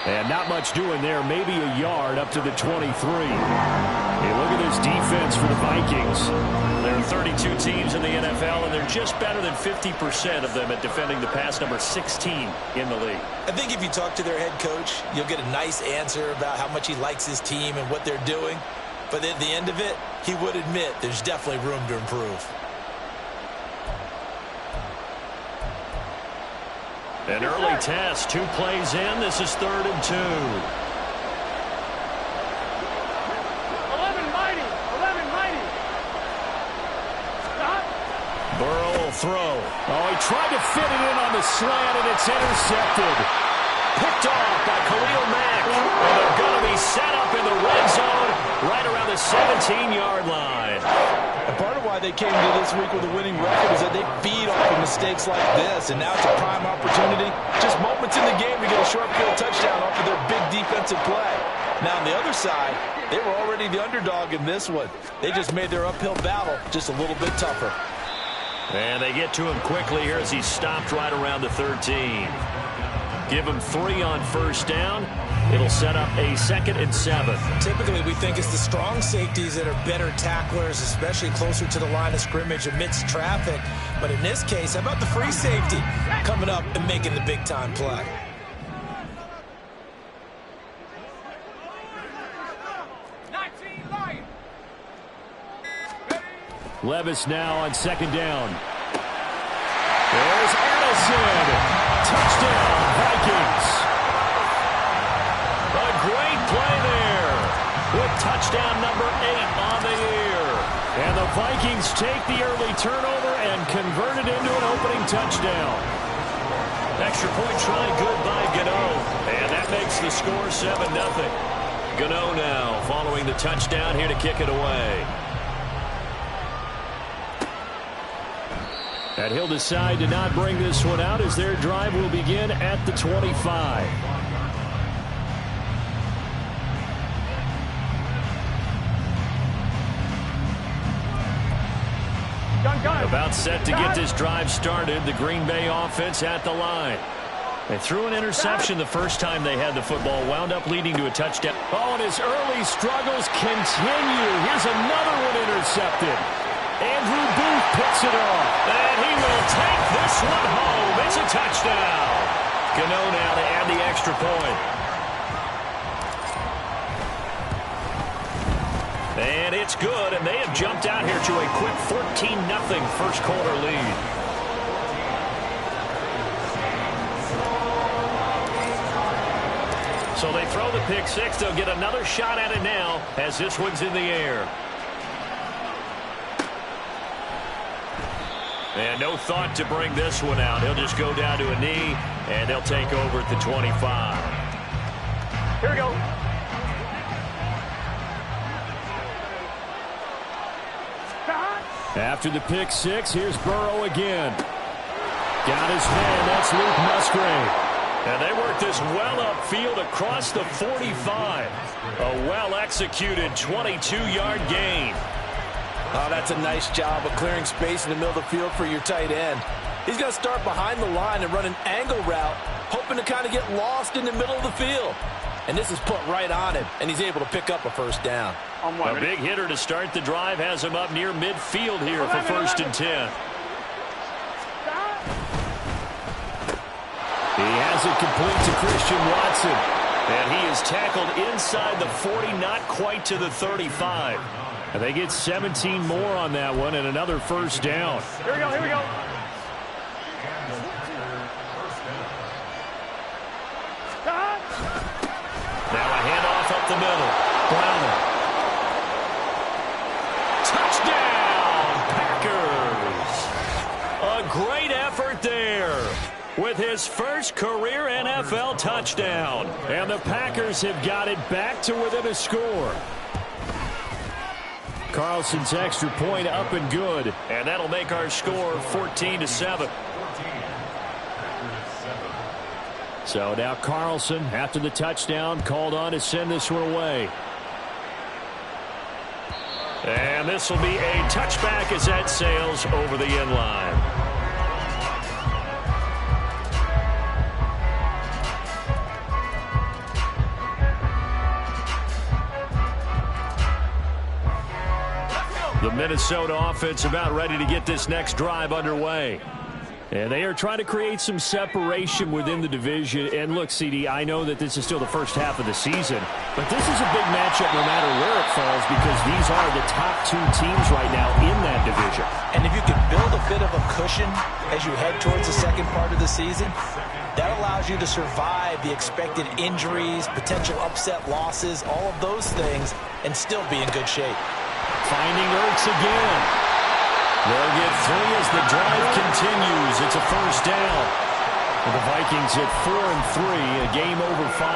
And not much doing there, maybe a yard up to the 23. Hey, look at this defense for the Vikings. There are 32 teams in the NFL, and they're just better than 50% of them at defending the pass, number 16 in the league. I think if you talk to their head coach, you'll get a nice answer about how much he likes his team and what they're doing. But at the end of it, he would admit there's definitely room to improve. An early test, 2 plays in. This is 3rd and 2. 11 mighty. Stop. Burrow will throw. Oh, he tried to fit it in on the slant, and it's intercepted. Picked off by Khalil Mack. And they're going to be set up in the red zone right around the 17-yard line. And part of why they came to this week with a winning record is that they feed off of mistakes like this, and now it's a prime opportunity. Just moments in the game to get a short field touchdown off of their big defensive play. Now on the other side, they were already the underdog in this one. They just made their uphill battle just a little bit tougher. And they get to him quickly here as he's stopped right around the 13. Give him 3 on 1st down. It'll set up a 2nd and 7. Typically, we think it's the strong safeties that are better tacklers, especially closer to the line of scrimmage amidst traffic. But in this case, how about the free safety coming up and making the big-time play? Levis now on 2nd down. There's Addison. Touchdown, Vikings. A great play there with touchdown number 8 on the year. And the Vikings take the early turnover and convert it into an opening touchdown. Extra point try good by Gano. And that makes the score 7-0. Gano now following the touchdown here to kick it away. And he'll decide to not bring this one out as their drive will begin at the 25. About set to get this drive started. The Green Bay offense at the line. They threw an interception the first time they had the football. Wound up leading to a touchdown. Oh, and his early struggles continue. Here's another one intercepted. Andrew Booth picks it off. And he will take this one home. It's a touchdown. Gano now to add the extra point. And it's good, and they have jumped out here to a quick 14-0 first quarter lead. So they throw the pick 6. They'll get another shot at it now as this one's in the air. And no thought to bring this one out. He'll just go down to a knee, and they'll take over at the 25. Here we go. After the pick 6, here's Burrow again. Got his man. That's Luke Musgrave. And they work this well upfield across the 45. A well-executed 22-yard gain. Oh, that's a nice job of clearing space in the middle of the field for your tight end. He's going to start behind the line and run an angle route, hoping to kind of get lost in the middle of the field. And this is put right on him, and he's able to pick up a 1st down. A big hitter to start the drive has him up near midfield here for 1st and 10. He has it complete to Christian Watson. And he is tackled inside the 40, not quite to the 35. And they get 17 more on that one and another 1st down. Here we go, here we go. Now a handoff up the middle. Browner. Touchdown, Packers. A great effort there with his first career NFL touchdown. And the Packers have got it back to within a score. Carlson's extra point up and good. And that'll make our score 14-7. So now Carlson, after the touchdown, called on to send this one away. And this will be a touchback as that sails over the end line. The Minnesota offense about ready to get this next drive underway. And they are trying to create some separation within the division. And look, CD, I know that this is still the first half of the season, but this is a big matchup no matter where it falls because these are the top two teams right now in that division. And if you can build a bit of a cushion as you head towards the second part of the season, that allows you to survive the expected injuries, potential upset losses, all of those things, and still be in good shape. Finding Ertz again. They'll get 3 as the drive continues. It's a first down. And the Vikings at 4-3, a game over 500.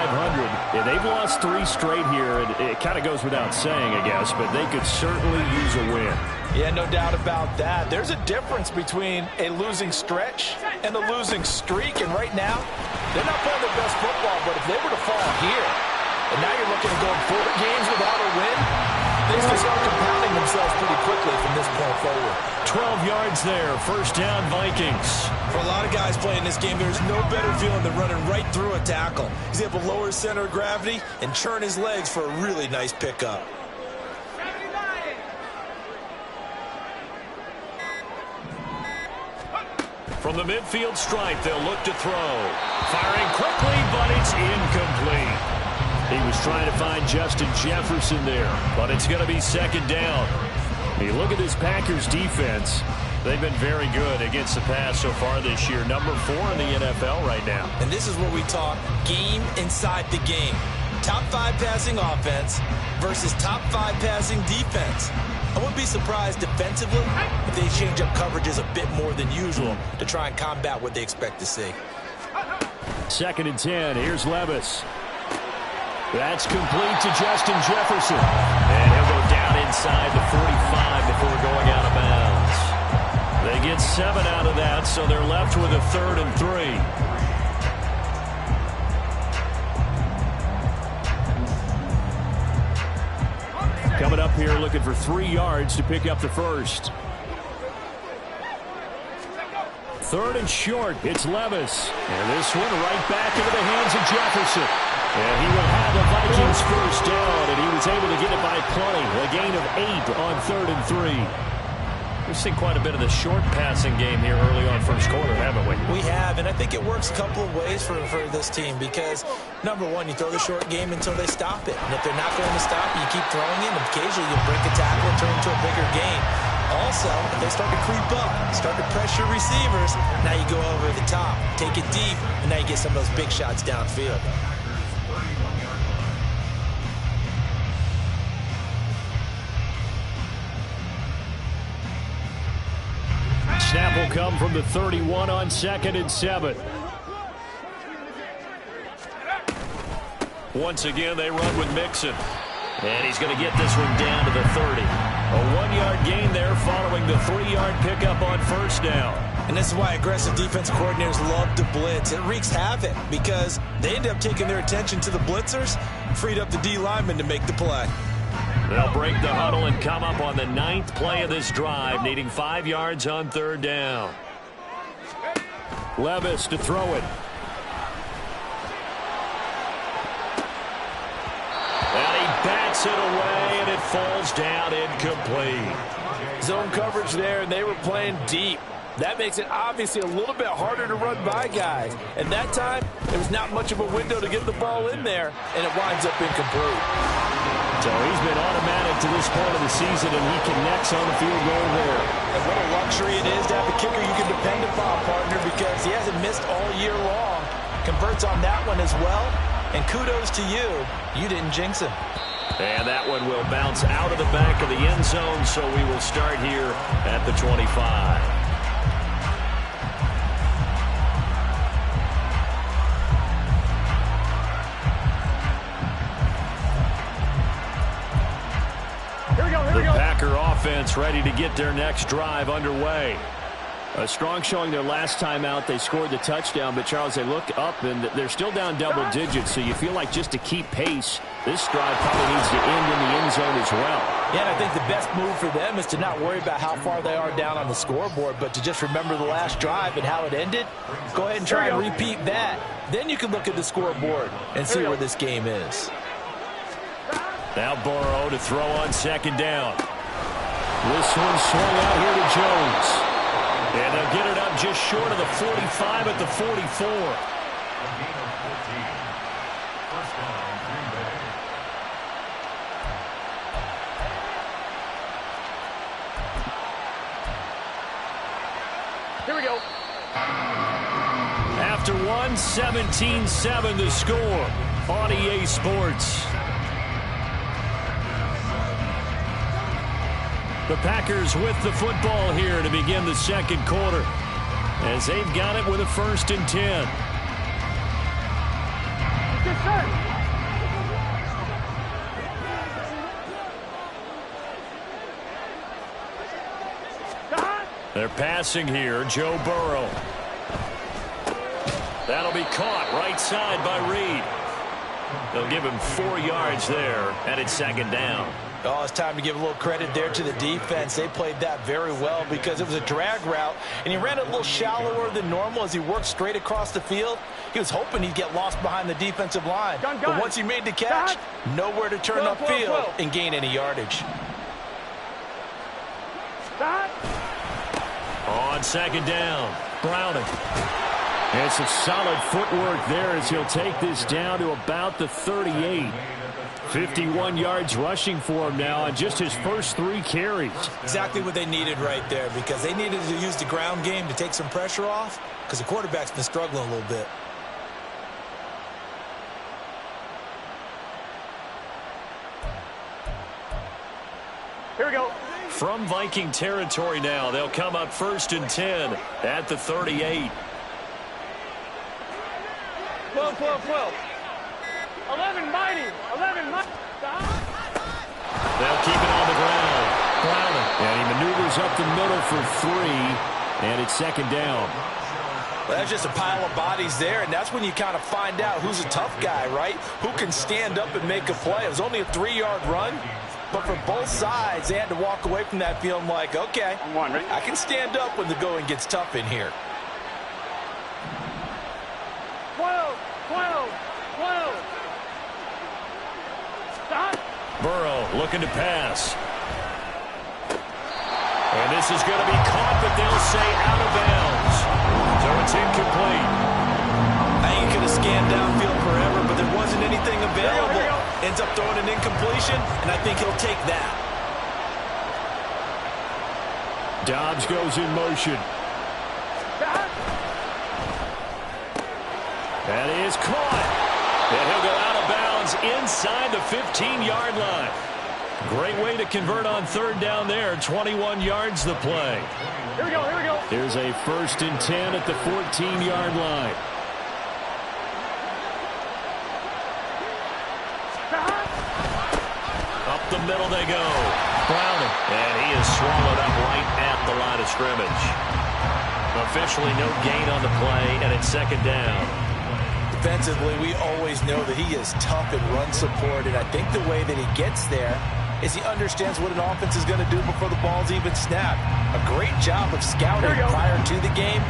Yeah, they've lost 3 straight here. And it kind of goes without saying, I guess, but they could certainly use a win. Yeah, no doubt about that. There's a difference between a losing stretch and a losing streak. And right now, they're not playing their best football, but if they were to fall here, and now you're looking at going 4 games without a win, things can start compounding themselves pretty quickly from this point forward. 12 yards there, first down Vikings. For a lot of guys playing this game, there's no better feeling than running right through a tackle. He's able to lower his center of gravity and churn his legs for a really nice pickup. From the midfield stripe, they'll look to throw. Firing quickly, but it's incomplete. He was trying to find Justin Jefferson there, but it's going to be second down. You look at this Packers defense. They've been very good against the pass so far this year. Number 4 in the NFL right now. And this is where we talk game inside the game. Top 5 passing offense versus top 5 passing defense. I wouldn't be surprised defensively if they change up coverages a bit more than usual to try and combat what they expect to see. 2nd and 10. Here's Levis. That's complete to Justin Jefferson. And he'll go down inside the 45 before going out of bounds. They get 7 out of that, so they're left with a 3rd and 3. Coming up here looking for 3 yards to pick up the first. 3rd and short. It's Levis. And this one right back into the hands of Jefferson. And he will have the Vikings first down, and he was able to get it by plenty. A gain of 8 on 3rd and 3. We've seen quite a bit of the short passing game here early on first quarter, haven't we? We have, and I think it works a couple of ways for this team because, number one, you throw the short game until they stop it. And if they're not going to stop it, you keep throwing it, and occasionally you'll break a tackle and turn into a bigger gain. Also, if they start to creep up, start to pressure receivers, now you go over the top, take it deep, and now you get some of those big shots downfield. Snap will come from the 31 on 2nd and 7. Once again, they run with Mixon. And he's going to get this one down to the 30. A 1-yard gain there following the 3-yard pickup on first down. And this is why aggressive defense coordinators love to blitz. It wreaks havoc because they end up taking their attention to the blitzers, freed up the D lineman to make the play. They'll break the huddle and come up on the 9th play of this drive, needing 5 yards on 3rd down. Levis to throw it. And he bats it away, and it falls down incomplete. Zone coverage there, and they were playing deep. That makes it obviously a little bit harder to run by guys. And that time, there was not much of a window to get the ball in there, and it winds up incomplete. So he's been automatic to this point of the season, and he connects on the field goal there. And what a luxury it is to have a kicker you can depend upon, partner, because he hasn't missed all year long. Converts on that one as well. And kudos to you. You didn't jinx him. And that one will bounce out of the back of the end zone, so we will start here at the 25. The Packer offense ready to get their next drive underway. A strong showing their last time out. They scored the touchdown, but Charles, they look up and they're still down double digits, so you feel like just to keep pace, this drive probably needs to end in the end zone as well. Yeah, and I think the best move for them is to not worry about how far they are down on the scoreboard, but to just remember the last drive and how it ended. Go ahead and try and repeat that. Then you can look at the scoreboard and see where this game is. Now Burrow to throw on 2nd down. This one swung out here to Jones. And they'll get it up just short of the 45 at the 44. Here we go. After one, 17-7 the score on EA Sports. The Packers with the football here to begin the second quarter, as they've got it with a 1st and 10. Yes, sir. They're passing here, Joe Burrow. That'll be caught right side by Reed. They'll give him 4 yards there, and it's 2nd down. Oh, it's time to give a little credit there to the defense. They played that very well because it was a drag route, and he ran it a little shallower than normal as he worked straight across the field. He was hoping he'd get lost behind the defensive line. But once he made the catch, nowhere to turn upfield and gain any yardage. On 2nd down, Browning. And some solid footwork there as he'll take this down to about the 38. 51 yards rushing for him now on just his first 3 carries. Exactly what they needed right there, because they needed to use the ground game to take some pressure off, because the quarterback's been struggling a little bit. Here we go. From Viking territory now, they'll come up 1st and 10 at the 38. 12, 12, 12. 11 mighty. 11 mighty. They'll keep it on the ground. Browning. And he maneuvers up the middle for 3, and it's 2nd down. Well, that's just a pile of bodies there, and that's when you kind of find out who's a tough guy, right? Who can stand up and make a play. It was only a 3-yard run, but for both sides, they had to walk away from that feeling like, okay, I can stand up when the going gets tough in here. 12, 12, 12. Stop. Burrow looking to pass. And this is going to be caught, but they'll say out of bounds. So it's incomplete. I think he could have scanned downfield forever, but there wasn't anything available. Ends up throwing an incompletion, and I think he'll take that. Dobbs goes in motion. That is caught. And he'll go out of bounds inside the 15-yard line. Great way to convert on 3rd down there. 21 yards the play. Here we go, here we go. Here's a 1st and 10 at the 14-yard line. Up the middle they go. Browning. And he is swallowed up right at the line of scrimmage. Officially no gain on the play, and it's 2nd down. Defensively, we always know that he is tough in run support, and I think the way that he gets there is he understands what an offense is going to do before the ball's even snapped. A great job of scouting prior to the game,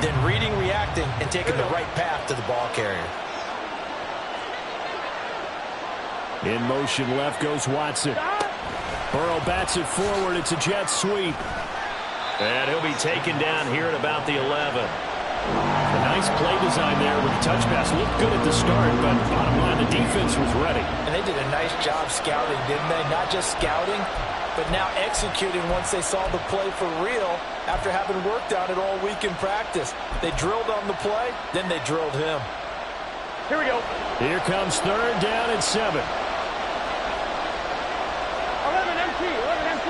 then reading, reacting, and taking the right path to the ball carrier. In motion left goes Watson. Burrow bats it forward. It's a jet sweep. And he'll be taken down here at about the 11. A nice play design there with the touch pass. Looked good at the start, but bottom line, the defense was ready. And they did a nice job scouting, didn't they? Not just scouting, but now executing once they saw the play for real after having worked on it all week in practice. They drilled on the play, then they drilled him. Here we go. Here comes 3rd down and 7. 11 MT, 11 MT.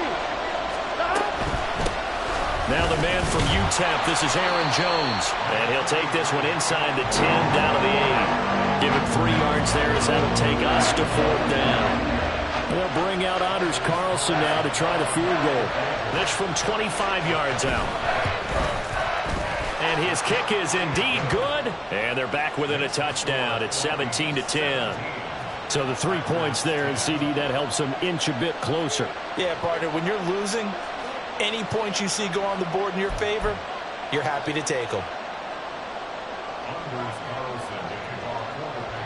Now the man from UTEP, this is Aaron Jones. And he'll take this one inside the 10, down to the 8. Give him 3 yards there as that'll take us to 4th down. They'll bring out Anders Carlson now to try the field goal. This from 25 yards out. And his kick is indeed good. And they're back within a touchdown at 17-10. So the 3 points there, and CD, that helps them inch a bit closer. Yeah, partner, when you're losing, any points you see go on the board in your favor, you're happy to take them.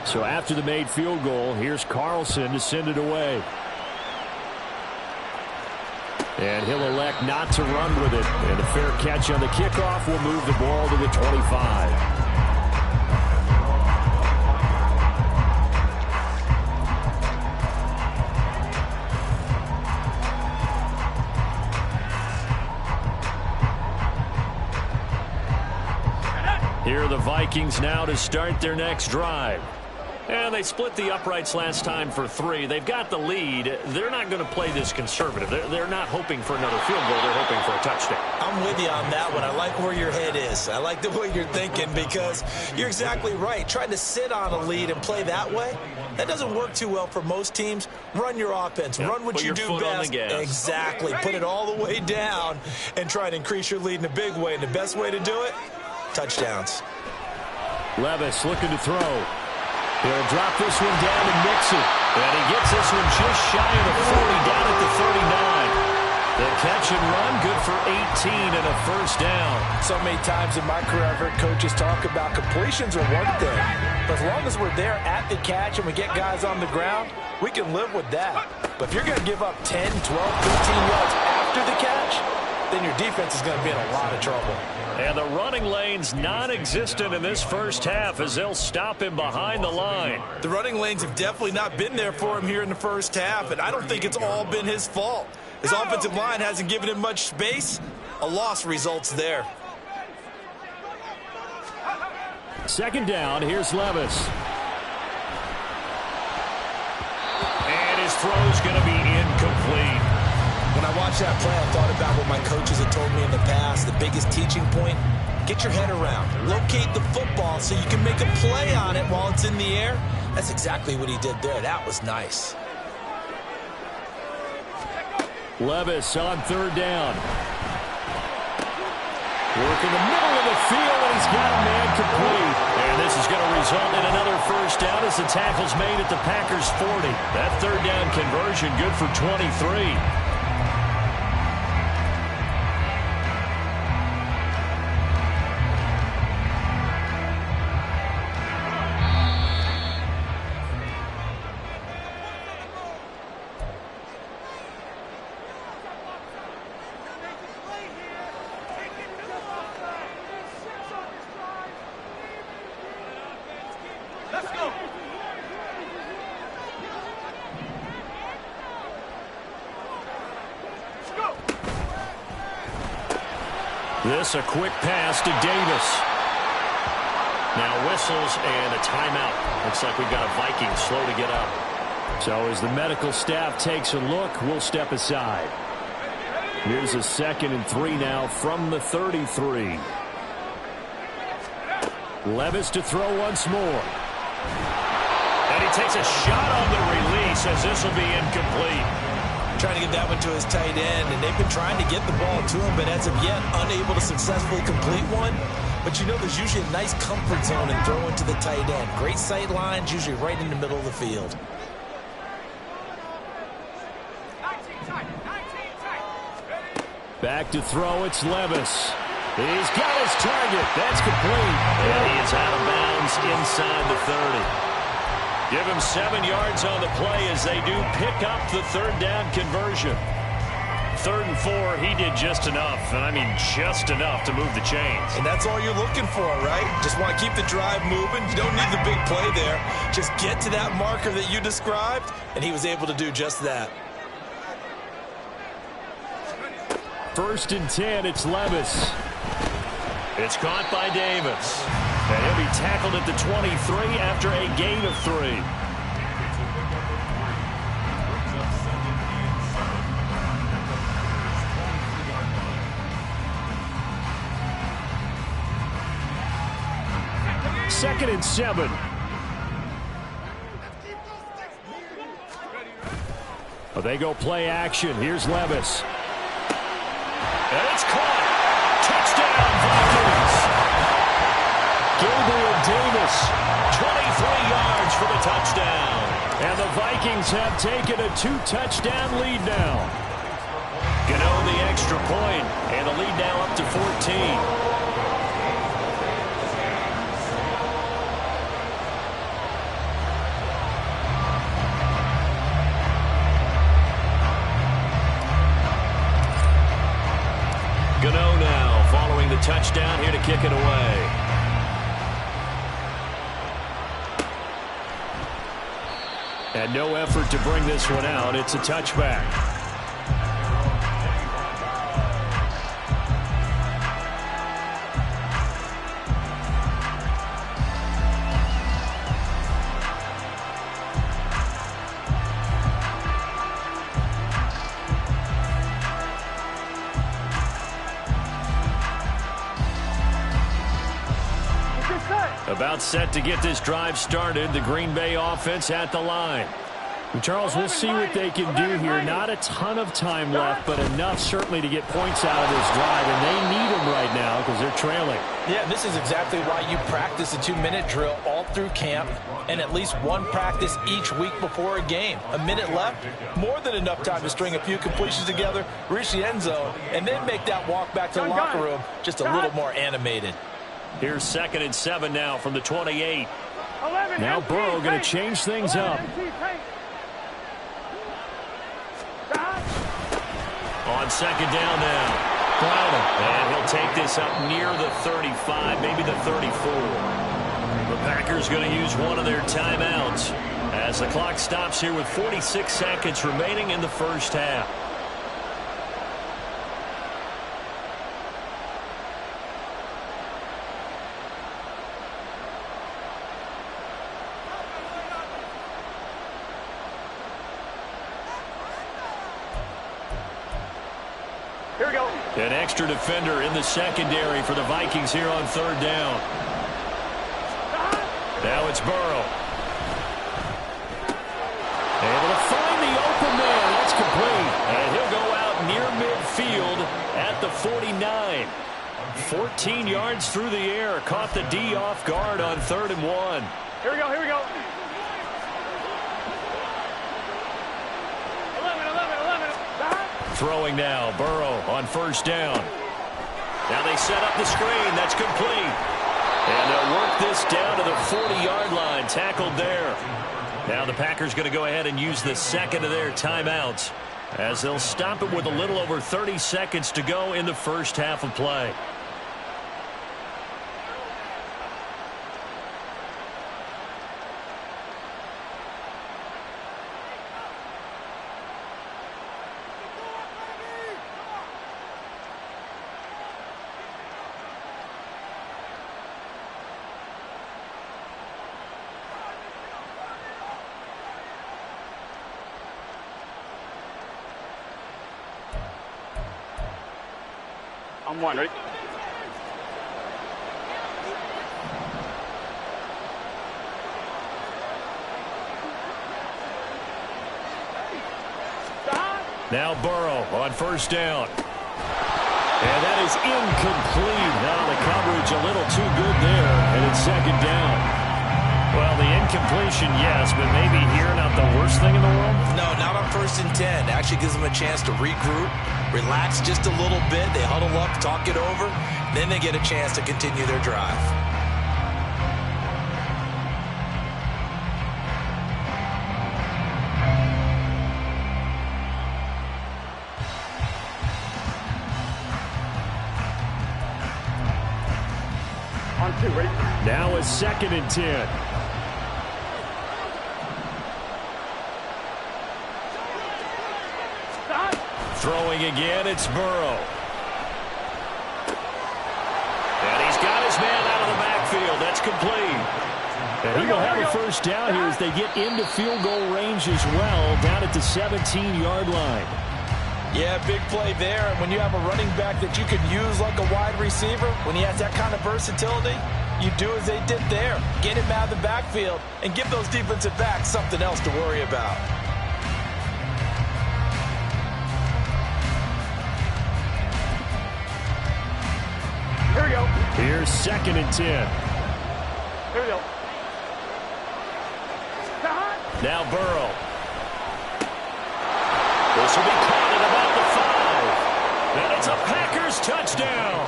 So after the made field goal, here's Carlson to send it away. And he'll elect not to run with it. And a fair catch on the kickoff will move the ball to the 25. Here are the Vikings now to start their next drive. And they split the uprights last time for 3. They've got the lead. They're not going to play this conservative. They're not hoping for another field goal. They're hoping for a touchdown. I'm with you on that one. I like where your head is. I like the way you're thinking because you're exactly right. Trying to sit on a lead and play that way, that doesn't work too well for most teams. Run your offense. Yep. Run what you do best. Exactly. Put it all the way down and try to increase your lead in a big way. And the best way to do it, touchdowns. Levis looking to throw. He'll drop this one down to Mixon. And he gets this one just shy of the 40, down at the 39. The catch and run, good for 18 and a first down. So many times in my career I've heard coaches talk about completions are one thing. But as long as we're there at the catch and we get guys on the ground, we can live with that. But if you're going to give up 10, 12, 15 yards after the catch, then your defense is going to be in a lot of trouble. And the running lane's non-existent in this first half as they'll stop him behind the line. The running lanes have definitely not been there for him here in the first half, and I don't think it's all been his fault. His offensive line hasn't given him much space. A loss results there. Second down, here's Levis. And his throw's going to be incomplete. When I watched that play, I thought about what my coaches had told me in the past. The biggest teaching point, get your head around. Locate the football so you can make a play on it while it's in the air. That's exactly what he did there. That was nice. Levis on third down. Work in the middle of the field, and he's got a man complete. And this is going to result in another first down as the tackle's made at the Packers' 40. That third down conversion good for 23. This a quick pass to Davis. Now whistles and a timeout. Looks like we've got a Viking slow to get up. So as the medical staff takes a look, we'll step aside. Here's a 2nd and 3 now from the 33. Levis to throw once more. And he takes a shot on the release as this will be incomplete. Trying to get that one to his tight end, and they've been trying to get the ball to him, but as of yet, unable to successfully complete one. But you know there's usually a nice comfort zone in throwing to the tight end. Great sight lines, usually right in the middle of the field. Back to throw, it's Levis. He's got his target. That's complete. And he is out of bounds inside the 30. Give him 7 yards on the play as they do pick up the third down conversion. 3rd and 4, he did just enough, and I mean just enough to move the chains. And that's all you're looking for, right? Just want to keep the drive moving. You don't need the big play there. Just get to that marker that you described, and he was able to do just that. 1st and 10, it's Levis. It's caught by Davis. And he'll be tackled at the 23 after a gain of 3. Second and 7. Well, they go play action. Here's Levis. And it's caught. Touchdown, Vikings. Gabriel Davis, 23 yards for the touchdown. and the Vikings have taken a 2-touchdown lead now. Gano the extra point, and the lead now up to 14. Gano now following the touchdown here to kick it away. And no effort to bring this one out. It's a touchback. About set to get this drive started. The Green Bay offense at the line. Charles, we'll see what they can do here. Not a ton of time left, but enough certainly to get points out of this drive, and they need them right now because they're trailing. Yeah, this is exactly why you practice a 2-minute drill all through camp and at least one practice each week before a game. A minute left, more than enough time to string a few completions together, reach the end zone, and then make that walk back to the locker room just a little more animated. Here's 2nd and 7 now from the 28. Now Burrow going to change things up. On 2nd down now. And he'll take this up near the 35, maybe the 34. The Packers going to use one of their timeouts as the clock stops here with 46 seconds remaining in the first half. Here we go. An extra defender in the secondary for the Vikings here on 3rd down. Now it's Burrow. Able to find the open man. That's complete. And he'll go out near midfield at the 49. 14 yards through the air. Caught the D off guard on 3rd and 1. Here we go, here we go. 11. Throwing now, Burrow on 1st down. Now they set up the screen. That's complete. And they'll work this down to the 40-yard line. Tackled there. Now the Packers going to go ahead and use the 2nd of their timeouts as they'll stop it with a little over 30 seconds to go in the first half of play. I'm one, ready? Now Burrow on 1st down. And that is incomplete. Now the coverage a little too good there, and it's 2nd down. Well, the incompletion, yes, but maybe here not the worst thing in the world? No, not on 1st and 10. Actually gives them a chance to regroup, relax just a little bit. They huddle up, talk it over. Then they get a chance to continue their drive. On 2, ready? Now a 2nd and 10. Throwing again, it's Burrow. And he's got his man out of the backfield. That's complete. And he will have a 1st down here as they get into field goal range as well, down at the 17-yard line. Yeah, big play there. And when you have a running back that you could use like a wide receiver, when he has that kind of versatility, you do as they did there. Get him out of the backfield and give those defensive backs something else to worry about. Here we go. Here's 2nd and 10. Here we go. Now Burrow. This will be caught at about the 5. And it's a Packers touchdown.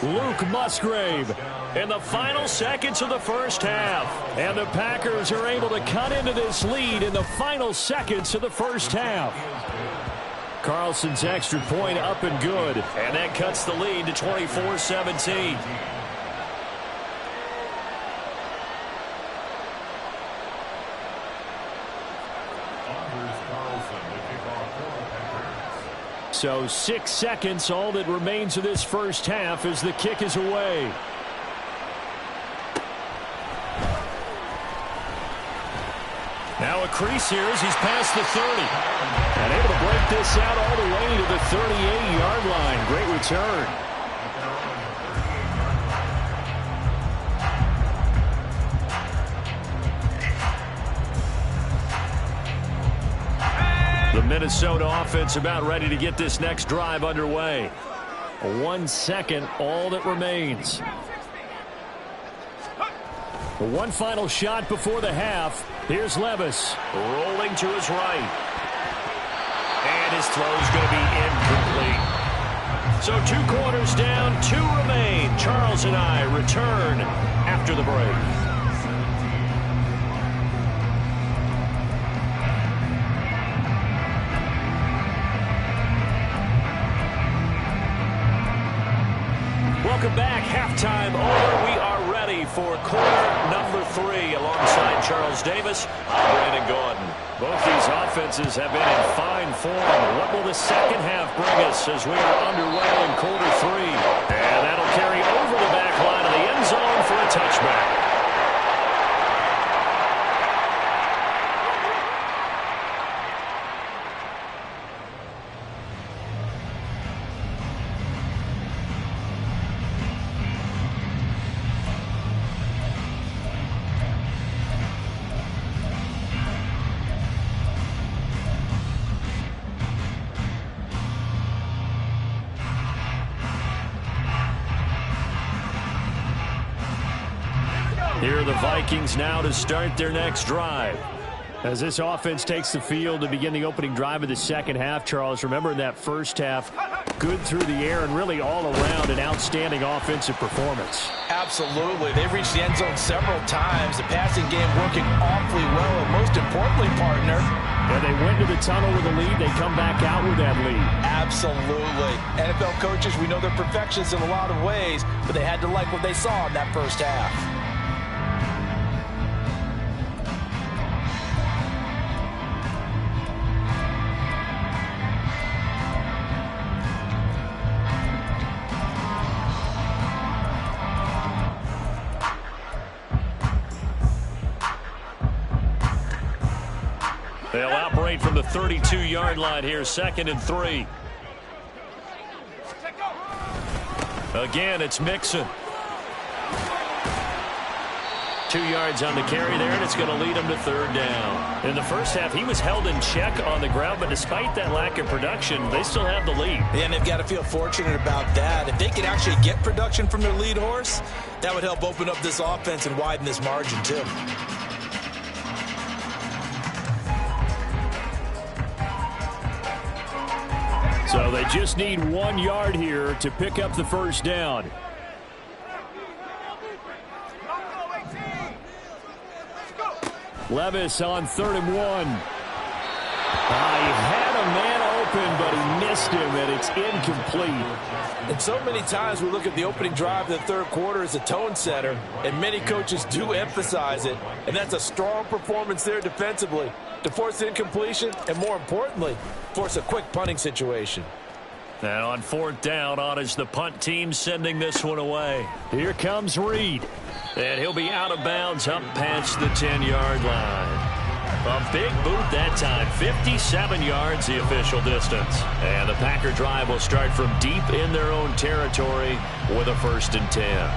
Luke Musgrave in the final seconds of the first half. And the Packers are able to cut into this lead in the final seconds of the first half. Carlson's extra point up and good. And that cuts the lead to 24-17. So 6 seconds, all that remains of this first half as the kick is away. Now a crease here as he's past the 30. And able to break this out all the way to the 38-yard line. Great return. The Minnesota offense about ready to get this next drive underway. 1 second, all that remains. One final shot before the half. Here's Levis rolling to his right. And his throw's going to be incomplete. So 2 quarters down, 2 remain. Charles and I return after the break. Welcome back. Halftime over. We are ready for quarter number 3 alongside Charles Davis. I'm Brandon Gaudin. Both these offenses have been in fine form. What will the second half bring us as we are underway in quarter 3? And that'll carry over the back line of the end zone for a touchback. Here are the Vikings now to start their next drive. As this offense takes the field to begin the opening drive of the second half, Charles, remember in that first half, good through the air and really all around an outstanding offensive performance. Absolutely. They've reached the end zone several times. The passing game working awfully well. And most importantly, partner, when they went to the tunnel with a lead, they come back out with that lead. Absolutely. NFL coaches, we know they're perfectionists in a lot of ways, but they had to like what they saw in that first half. They'll operate from the 32-yard line here, 2nd and 3. Again, it's Mixon. 2 yards on the carry there, and it's going to lead him to 3rd down. In the first half, he was held in check on the ground, but despite that lack of production, they still have the lead. And they've got to feel fortunate about that. If they can actually get production from their lead horse, that would help open up this offense and widen this margin, too. So they just need 1 yard here to pick up the first down. Levis on 3rd and 1. He had a man open, but he missed him, and it's incomplete. And so many times we look at the opening drive of the third quarter as a tone setter, and many coaches do emphasize it, and that's a strong performance there defensively to force incompletion and, more importantly, force a quick punting situation. And on 4th down, on is the punt team sending this one away. Here comes Reed. And he'll be out of bounds up past the 10-yard line. A big boot that time. 57 yards the official distance. And the Packer drive will start from deep in their own territory with a 1st and 10.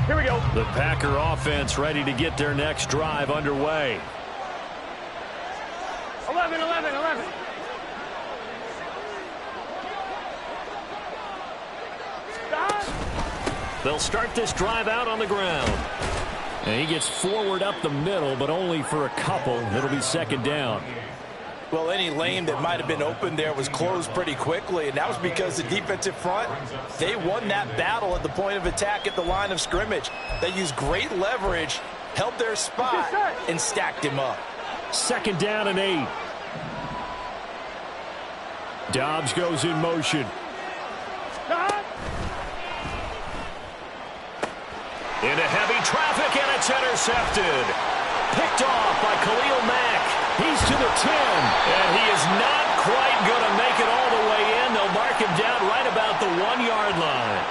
Here we go. The Packer offense ready to get their next drive underway. 11. They'll start this drive out on the ground. And he gets forward up the middle, but only for a couple. It'll be 2nd down. Well, any lane that might have been open there was closed pretty quickly, and that was because the defensive front, they won that battle at the point of attack at the line of scrimmage. They used great leverage, held their spot, and stacked him up. 2nd down and 8. Dobbs goes in motion. Into heavy traffic, and it's intercepted. Picked off by Khalil Mack. He's to the 10, and he is not quite going to make it all the way in. They'll mark him down right about the 1-yard line.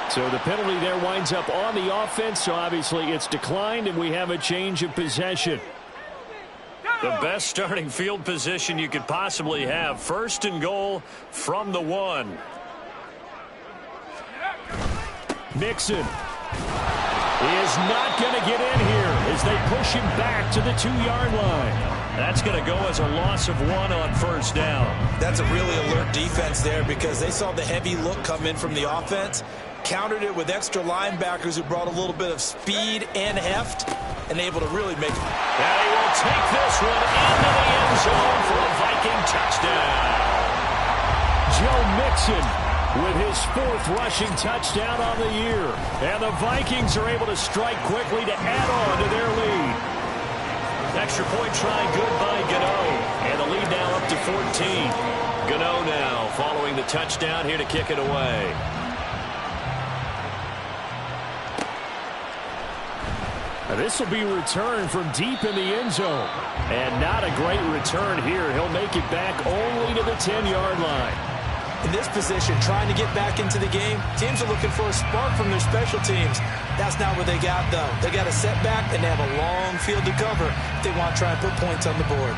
So the penalty there winds up on the offense, so obviously it's declined, and we have a change of possession. The best starting field position you could possibly have. 1st and goal from the 1. Mixon is not going to get in here as they push him back to the 2-yard line. That's going to go as a loss of 1 on 1st down. That's a really alert defense there because they saw the heavy look come in from the offense, countered it with extra linebackers who brought a little bit of speed and heft, and able to really make it. And he will take this one into the end zone for a Viking touchdown. Joe Mixon with his 4th rushing touchdown on the year. And the Vikings are able to strike quickly to add on to their lead. Extra point try good by Gano. And the lead now up to 14. Gano now following the touchdown here to kick it away. This will be returned from deep in the end zone. And not a great return here. He'll make it back only to the 10-yard line. In this position, trying to get back into the game, teams are looking for a spark from their special teams. That's not what they got, though. They got a setback, and they have a long field to cover if they want to try and put points on the board.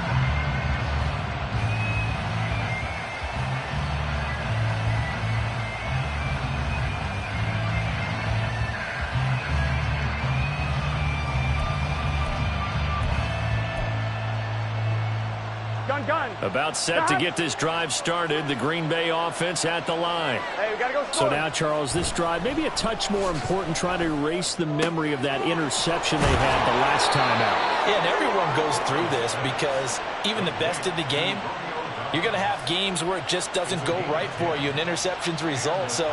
Gun. About set to get this drive started. The Green Bay offense at the line. Hey, we gotta go so now, Charles, this drive maybe a touch more important, trying to erase the memory of that interception they had the last time out. Yeah, and everyone goes through this because even the best in the game, you're going to have games where it just doesn't go right for you, and interceptions result. So,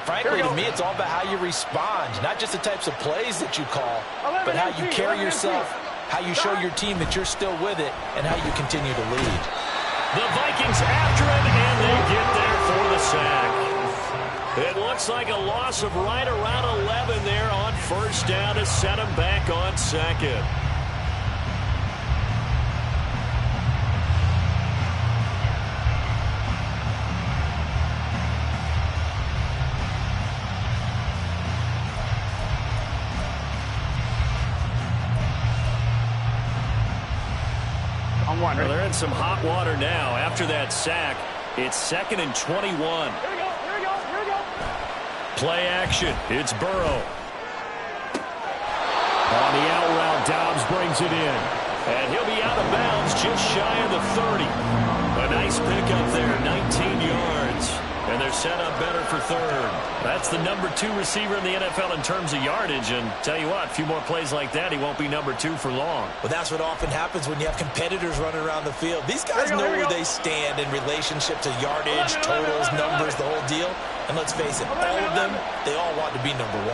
frankly, to me, it's all about how you respond, not just the types of plays that you call, but how you carry yourself, how you show your team that you're still with it, and how you continue to lead. The Vikings after him, and they get there for the sack. It looks like a loss of right around 11 there on 1st down to set him back on 2nd. Well, they're in some hot water now. After that sack, it's 2nd and 21. Here we go. Play action. It's Burrow. On the out route, Dobbs brings it in. And he'll be out of bounds just shy of the 30. A nice pickup there, 19 yards. And they're set up better for 3rd. That's the number 2 receiver in the NFL in terms of yardage. And tell you what, a few more plays like that, he won't be number 2 for long. Well, that's what often happens when you have competitors running around the field. These guys know where they stand in relationship to yardage, totals, numbers, the whole deal. And let's face it, all of them, they all want to be number 1.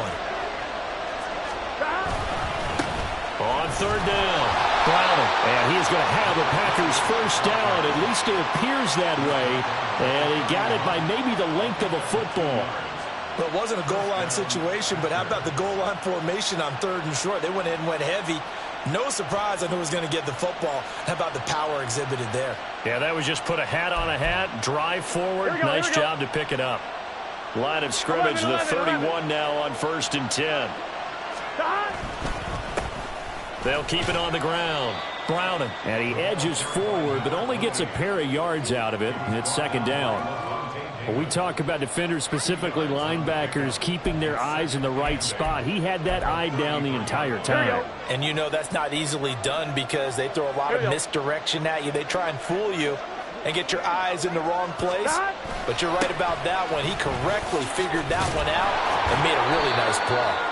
On 3rd down, Browning. And he's going to have the Packers 1st down. At least it appears that way. And he got it by maybe the length of a football. Well, it wasn't a goal line situation, but how about the goal line formation on 3rd and short? They went in and went heavy. No surprise on who was going to get the football. How about the power exhibited there? Yeah, that was just put a hat on a hat, drive forward. Nice job to pick it up. Line of scrimmage, the 31 now on 1st and 10. They'll keep it on the ground. Browning. And he edges forward, but only gets a pair of yards out of it. And it's 2nd down. When we talk about defenders, specifically linebackers, keeping their eyes in the right spot, he had that eye down the entire time. And you know that's not easily done because they throw a lot of misdirection at you. They try and fool you and get your eyes in the wrong place. But you're right about that one. He correctly figured that one out and made a really nice play.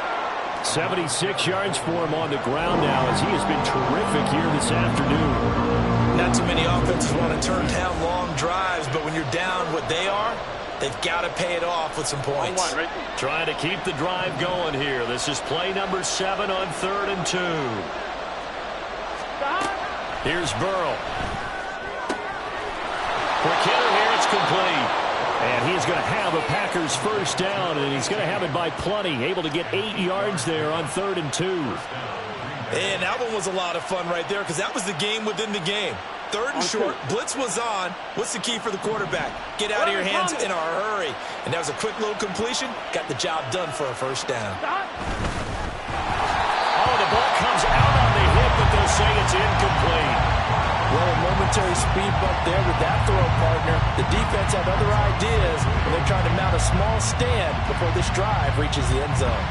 76 yards for him on the ground now as he has been terrific here this afternoon. Not too many offenses want to turn down long drives, but when you're down what they are, they've got to pay it off with some points. Trying to keep the drive going here. This is play number 7 on 3rd and 2. Here's Burrow. For Kittle here, it's complete. And he's going to have a Packers first down, and he's going to have it by plenty. Able to get 8 yards there on 3rd and 2. And that one was a lot of fun right there because that was the game within the game. 3rd and short, blitz was on. What's the key for the quarterback? Get out of your hands in a hurry. And that was a quick little completion. Got the job done for a first down. Oh, the ball comes out on the hip, but they'll say it's incomplete. Well, a momentary speed bump there with that throw, partner. The defense had other ideas, and they're trying to mount a small stand before this drive reaches the end zone.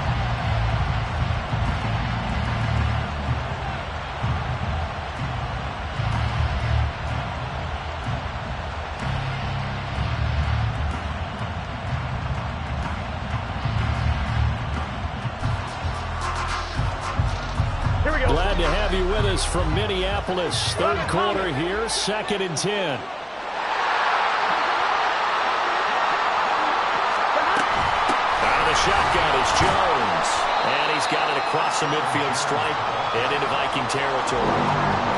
Glad to have you with us from Minneapolis. 3rd quarter here, 2nd and 10. Out of the shotgun is Jones. And he's got it across the midfield stripe and into Viking territory.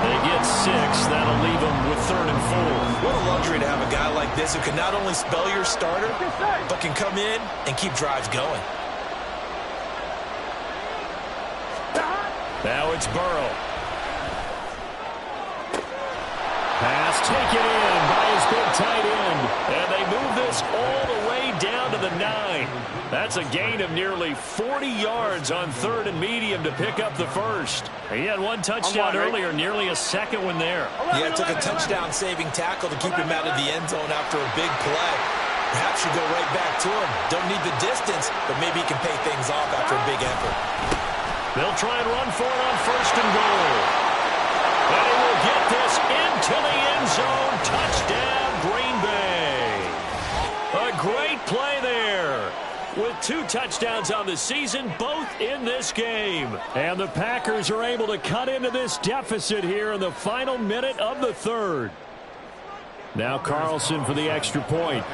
They get 6. That'll leave them with 3rd and 4. What a luxury to have a guy like this who can not only spell your starter, but can come in and keep drives going. Now it's Burrow. Pass taken in by his big tight end. And they move this all the way down to the 9. That's a gain of nearly 40 yards on 3rd and medium to pick up the first. He had one touchdown earlier, nearly a second one there. Yeah, it took a touchdown-saving tackle to keep him out of the end zone after a big play. Perhaps you go right back to him. Don't need the distance, but maybe he can pay things off after a big effort. They'll try and run for it on 1st and goal. And he will get this into the end zone. Touchdown, Green Bay. A great play there. With 2 touchdowns on the season, both in this game. And the Packers are able to cut into this deficit here in the final minute of the 3rd. Now Carlson for the extra point.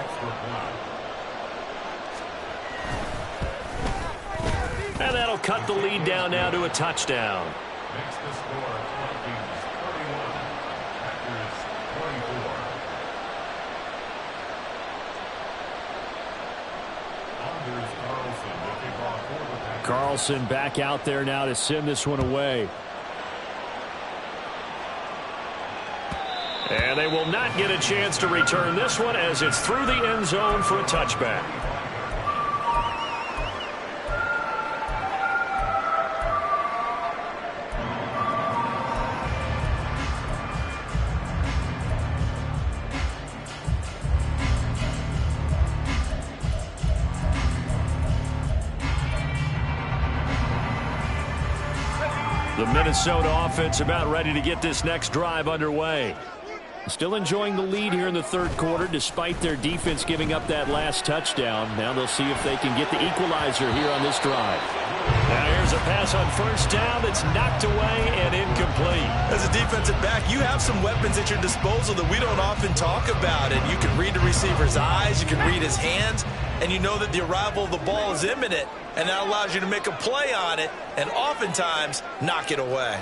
And that'll cut the lead down now to a touchdown. Makes the score Vikings 31, Packers 24. Anders Carlson will kick off for the Packers. Carlson back out there now to send this one away. And they will not get a chance to return this one as it's through the end zone for a touchback. The Minnesota offense about ready to get this next drive underway. Still enjoying the lead here in the 3rd quarter despite their defense giving up that last touchdown. Now they'll see if they can get the equalizer here on this drive. Now here's a pass on 1st down that's knocked away and incomplete. As a defensive back, you have some weapons at your disposal that we don't often talk about. And you can read the receiver's eyes, you can read his hands, and you know that the arrival of the ball is imminent. And that allows you to make a play on it and oftentimes knock it away.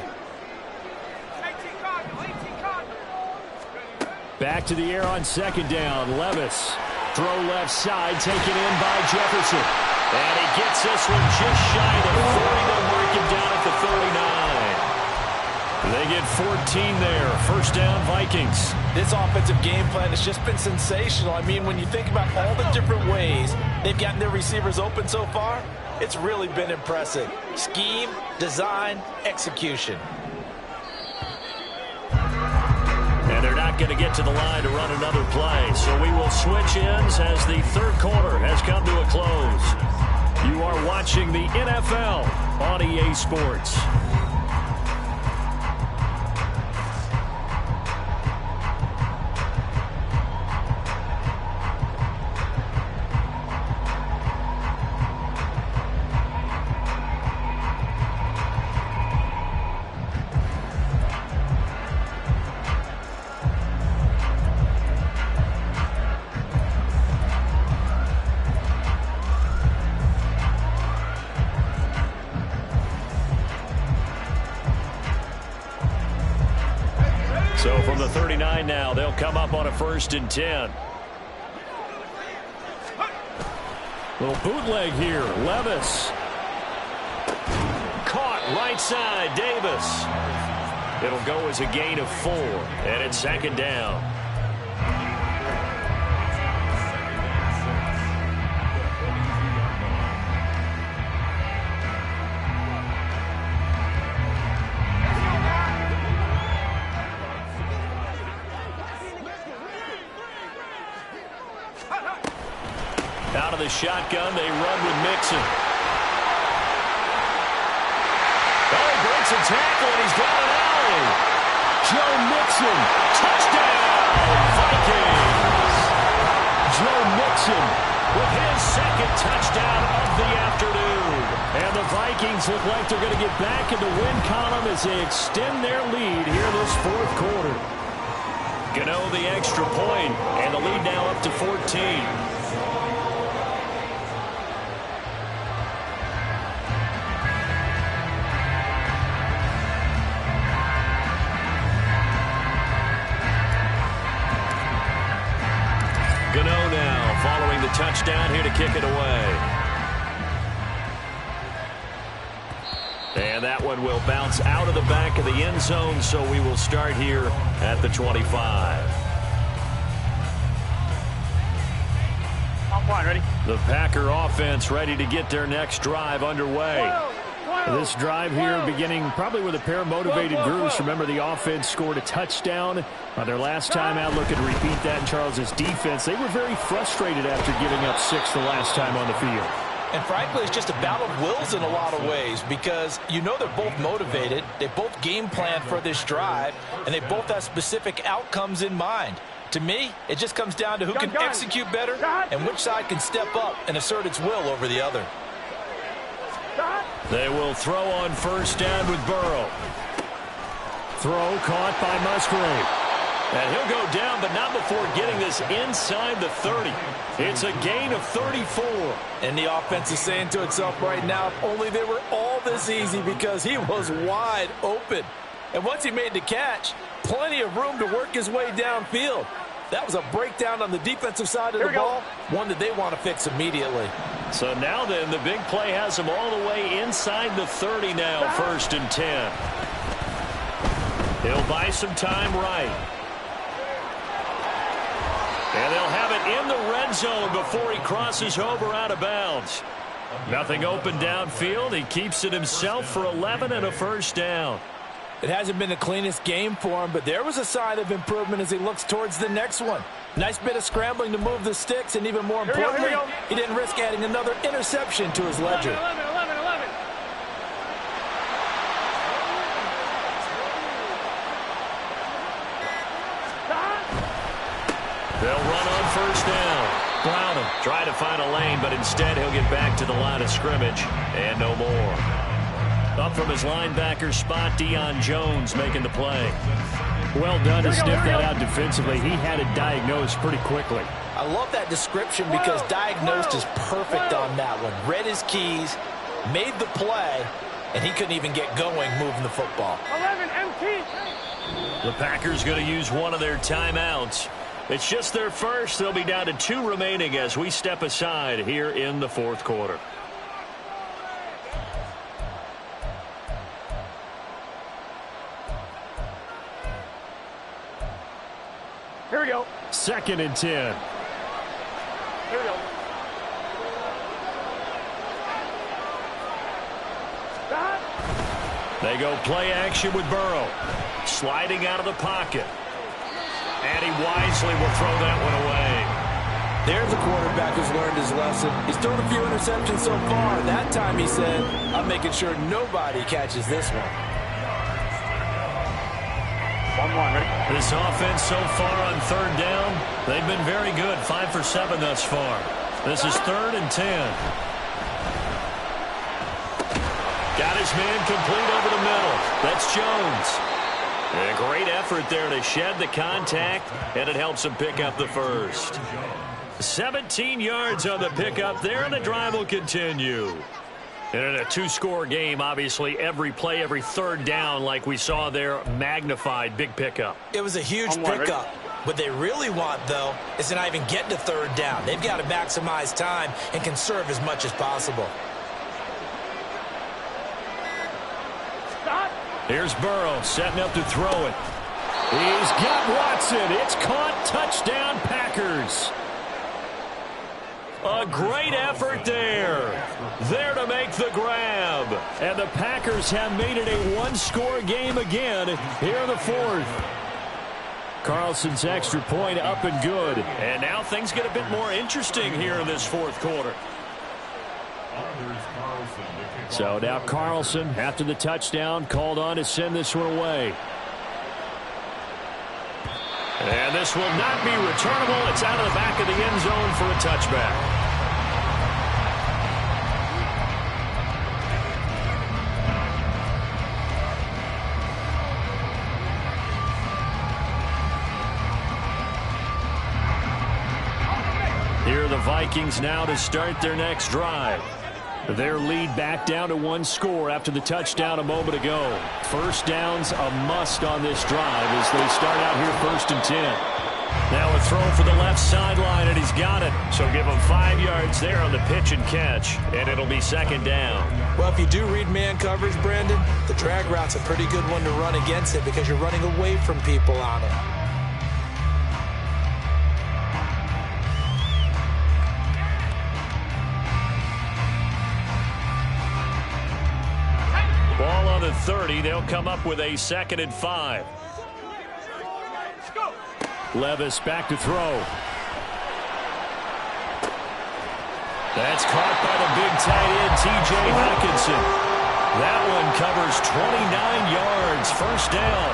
Back to the air on 2nd down. Levis. Throw left side taken in by Jefferson. And he gets this one just shy of the 40. They'll break him down at the 39. They get 14 there. 1st down, Vikings. This offensive game plan has just been sensational. I mean, when you think about all the different ways they've gotten their receivers open so far, it's really been impressive. Scheme, design, execution. And they're not going to get to the line to run another play. So we will switch ends as the 3rd quarter has come to a close. You are watching the NFL on EA Sports. So from the 39 now, they'll come up on a 1st and 10. Little bootleg here. Levis. Caught right side. Davis. It'll go as a gain of 4. And it's 2nd down. Out of the shotgun, they run with Mixon. Oh, he breaks a tackle, and he's got an alley. Joe Mixon, touchdown, Vikings. Joe Mixon with his 2nd touchdown of the afternoon. And the Vikings look like they're going to get back in the win column as they extend their lead here this 4th quarter. Gano the extra point, and the lead now up to 14. Gano now following the touchdown here to kick it away. And that one will bounce out of the back of the end zone, so we will start here at the 25. On point, ready? The Packer offense ready to get their next drive underway. This drive here beginning probably with a pair of motivated groups. Remember, the offense scored a touchdown on their last time out. Looking to repeat that in Charles's defense. They were very frustrated after giving up 6 the last time on the field. And frankly, it's just a battle of wills in a lot of ways because you know they're both motivated. They both game plan for this drive, and they both have specific outcomes in mind. To me, it just comes down to who can execute better and which side can step up and assert its will over the other. They will throw on 1st down with Burrow. Throw caught by Musgrave. And he'll go down, but not before getting this inside the 30. It's a gain of 34. And the offense is saying to itself right now, if only they were all this easy because he was wide open. And once he made the catch, plenty of room to work his way downfield. That was a breakdown on the defensive side of the ball, one that they want to fix immediately. So now then, the big play has them all the way inside the 30 now, 1st and 10. He'll buy some time right. And they'll have it in the red zone before he crosses over out of bounds. Nothing open downfield. He keeps it himself for 11 and a 1st down. It hasn't been the cleanest game for him, but there was a sign of improvement as he looks towards the next one. Nice bit of scrambling to move the sticks, and even more importantly, he didn't risk adding another interception to his ledger. 11. They'll run on 1st down. Brownham try to find a lane, but instead he'll get back to the line of scrimmage and no more. Up from his linebacker spot, Deion Jones making the play. Well done to sniff that out defensively. He had it diagnosed pretty quickly. I love that description because diagnosed is perfect on that one. Read his keys, made the play, and he couldn't even get going moving the football. 11 MT. The Packers going to use one of their timeouts. It's just their first. They'll be down to 2 remaining as we step aside here in the 4th quarter. Here we go. 2nd and 10. Here we go. They go play action with Burrow. Sliding out of the pocket. And he wisely will throw that one away. There's a quarterback who's learned his lesson. He's thrown a few interceptions so far. That time he said, I'm making sure nobody catches this one. 1-1, ready? This offense so far on 3rd down, they've been very good. 5 for 7 thus far. This is 3rd and 10. Got his man complete over the middle. That's Jones. And a great effort there to shed the contact, and it helps him pick up the 1st. 17 yards on the pickup there, and the drive will continue. And in a two-score game, obviously, every play, every third down, like we saw there, magnified, big pickup. It was a huge pickup. What they really want, though, is to not even get to third down. They've got to maximize time and conserve as much as possible. Stop. Here's Burrow setting up to throw it. He's got Watson. It's caught. Touchdown, Packers. A great effort there. There to make the grab. And the Packers have made it a one-score game again here in the fourth. Carlson's extra point up and good. And now things get a bit more interesting here in this fourth quarter. So now Carlson, after the touchdown, called on to send this one away. And this will not be returnable. It's out of the back of the end zone for a touchback. Here are the Vikings now to start their next drive. Their lead back down to one score after the touchdown a moment ago. First down's a must on this drive as they start out here 1st and 10. Now a throw for the left sideline, and he's got it. So give him 5 yards there on the pitch and catch, and it'll be 2nd down. Well, if you do read man coverage, Brandon, the drag route's a pretty good one to run against it because you're running away from people on it. Ball on the 30. They'll come up with a 2nd and 5. Levis back to throw. That's caught by the big tight end, T.J. Hockenson. That one covers 29 yards. First down.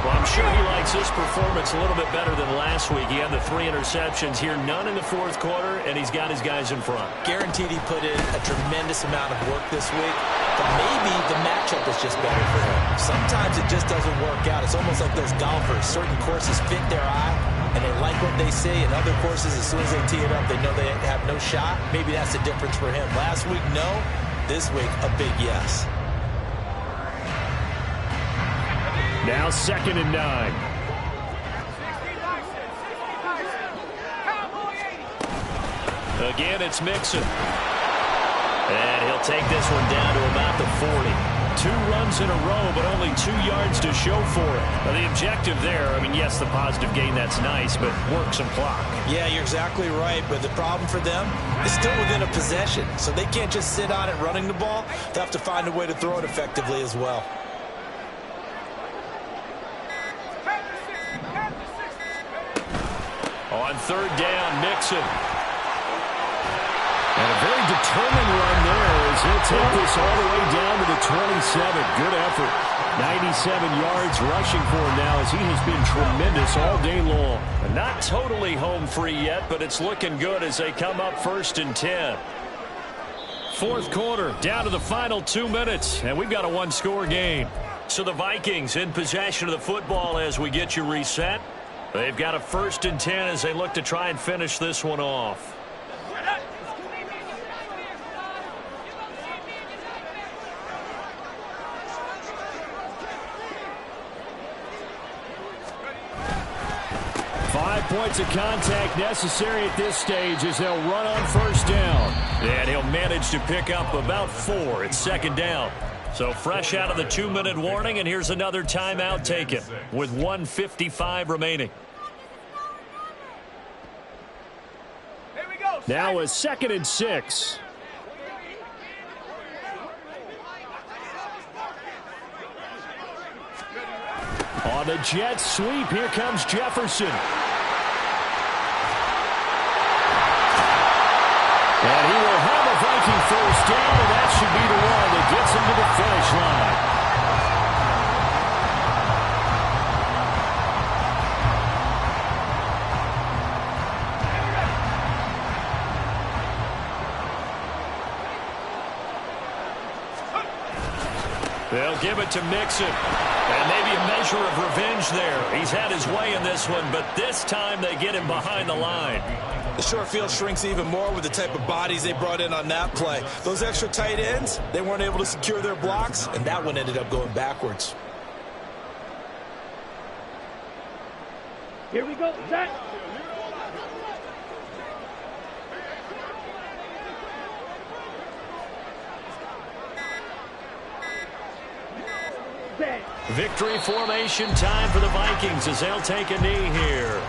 Well, I'm sure he likes his performance a little bit better than last week. He had the 3 interceptions here, none in the fourth quarter, and he's got his guys in front. Guaranteed he put in a tremendous amount of work this week, but maybe the matchup is just better for him. Sometimes it just doesn't work out. It's almost like those golfers. Certain courses fit their eye, and they like what they see, and other courses, as soon as they tee it up, they know they have no shot. Maybe that's the difference for him. Last week, no. This week, a big yes. Now 2nd and 9. Again, it's Mixon. And he'll take this one down to about the 40. 2 runs in a row, but only 2 yards to show for it. Now, the objective there, I mean, yes, the positive gain, that's nice, but work some clock. Yeah, you're exactly right, but the problem for them is still within a possession, so they can't just sit on it running the ball. They have to find a way to throw it effectively as well. On 3rd down, Mixon. And a very determined run there as he'll take this all the way down to the 27. Good effort. 97 yards rushing for him now as he has been tremendous all day long. Not totally home free yet, but it's looking good as they come up 1st and 10. Fourth quarter, down to the final 2 minutes, and we've got a one-score game. So the Vikings in possession of the football as we get you reset. They've got a 1st and 10 as they look to try and finish this one off. Points of contact necessary at this stage as they'll run on 1st down. And he'll manage to pick up about 4. It's 2nd down. So fresh out of the 2-minute warning, and here's another timeout taken with 1:55 remaining. Now a 2nd and 6. On the jet sweep, here comes Jefferson. And he will have a Viking 1st down, and that should be the one that gets him to the finish line. They'll give it to Mixon. And maybe a measure of revenge there. He's had his way in this one, but this time they get him behind the line. The short field shrinks even more with the type of bodies they brought in on that play. Those extra tight ends, they weren't able to secure their blocks, and that one ended up going backwards. Here we go. Set. Victory formation time for the Vikings as they'll take a knee here.